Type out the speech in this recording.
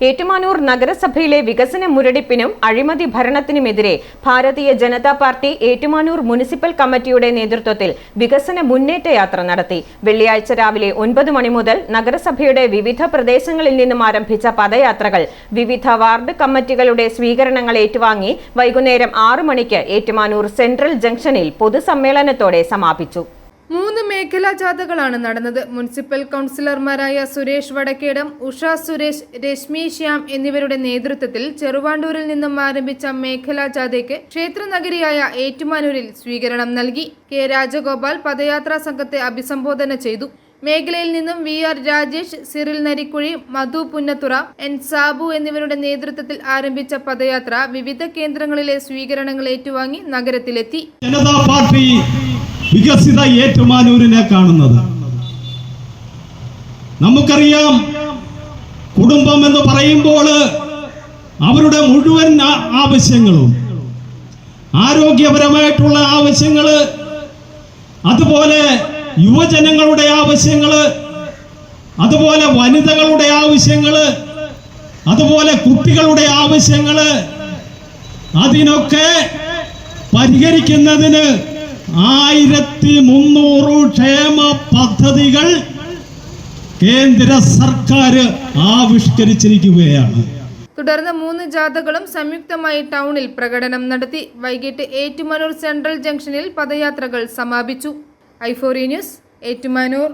ഏറ്റുമാനൂർ നഗരസഭയിലെ വികസന മുരടിപ്പിനും അഴിമതി ഭരണത്തിനുമെതിരെ ഭാരതീയ ജനതാ പാർട്ടി ഏറ്റുമാനൂർ മുനിസിപ്പൽ കമ്മിറ്റിയുടെ നേതൃത്വത്തിൽ വികസന മുന്നേറ്റ യാത്ര നടത്തി. വെള്ളിയാഴ്ച രാവിലെ 9 മണി മുതൽ നഗരസഭയുടെ വിവിധ പ്രദേശങ്ങളിൽ നിന്നും ആരംഭിച്ച പദയാത്രകൾ വിവിധ വാർഡ് കമ്മിറ്റികളുടെ സ്വീകരണങ്ങൾ ഏറ്റുവാങ്ങി വൈകുന്നേരം 6 മണിക്ക് ഏറ്റുമാനൂർ സെൻട്രൽ ജംഗ്ഷനിൽ പൊതുസമ്മേളനത്തോടെ സമാപിച്ചു. 3 മേഖലാ ജാഥകളാണ് നടന്നത്. മുനിസിപ്പൽ കൗൺസിലർമാരായ സുരേഷ് വടക്കേടം, ഉഷ സുരേഷ്, രശ്മി ശ്യാം എന്നിവരുടെ നേതൃത്വത്തിൽ ചെറുവാണ്ടൂരിൽ നിന്നും ആരംഭിച്ച മേഖലാ ജാഥയ്ക്ക് ക്ഷേത്രനഗരിയായ ഏറ്റുമാനൂരിൽ സ്വീകരണം നൽകി. കെ രാജഗോപാൽ പദയാത്രാ സംഘത്തെ അഭിസംബോധന ചെയ്തു. മേഖലയിൽ നിന്നും VR രാജേഷ്, സിറിൽ നരിക്കുഴി, മധു പുന്നത്തുറ, N സാബു എന്നിവരുടെ നേതൃത്വത്തിൽ ആരംഭിച്ച പദയാത്ര വിവിധ കേന്ദ്രങ്ങളിലെ സ്വീകരണങ്ങൾ ഏറ്റുവാങ്ങി നഗരത്തിലെത്തി. ജനതാ പാർട്ടി വികസിത ഏറ്റുമാനൂരിനെ കാണുന്നത് നമുക്കറിയാം. കുടുംബം എന്ന് പറയുമ്പോൾ അവരുടെ മുഴുവൻ ആവശ്യങ്ങളും, ആരോഗ്യപരമായിട്ടുള്ള ആവശ്യങ്ങൾ, അതുപോലെ യുവജനങ്ങളുടെ ആവശ്യങ്ങൾ, അതുപോലെ വനിതകളുടെ ആവശ്യങ്ങൾ, അതുപോലെ കുട്ടികളുടെ ആവശ്യങ്ങൾ, അതിനൊക്കെ പരിഹരിക്കുന്നതിന് 1300 ക്ഷേമ പദ്ധതികൾ കേന്ദ്ര സർക്കാർ ആവിഷ്കരിച്ചിരിക്കുകയാണ്. തുടർന്ന് 3 ജാഥകളും സംയുക്തമായി ടൗണിൽ പ്രകടനം നടത്തി. വൈകിട്ട് ഏറ്റുമാനൂർ സെൻട്രൽ ജംഗ്ഷനിൽ പദയാത്രകൾ സമാപിച്ചു. i4 news, Ettumanoor.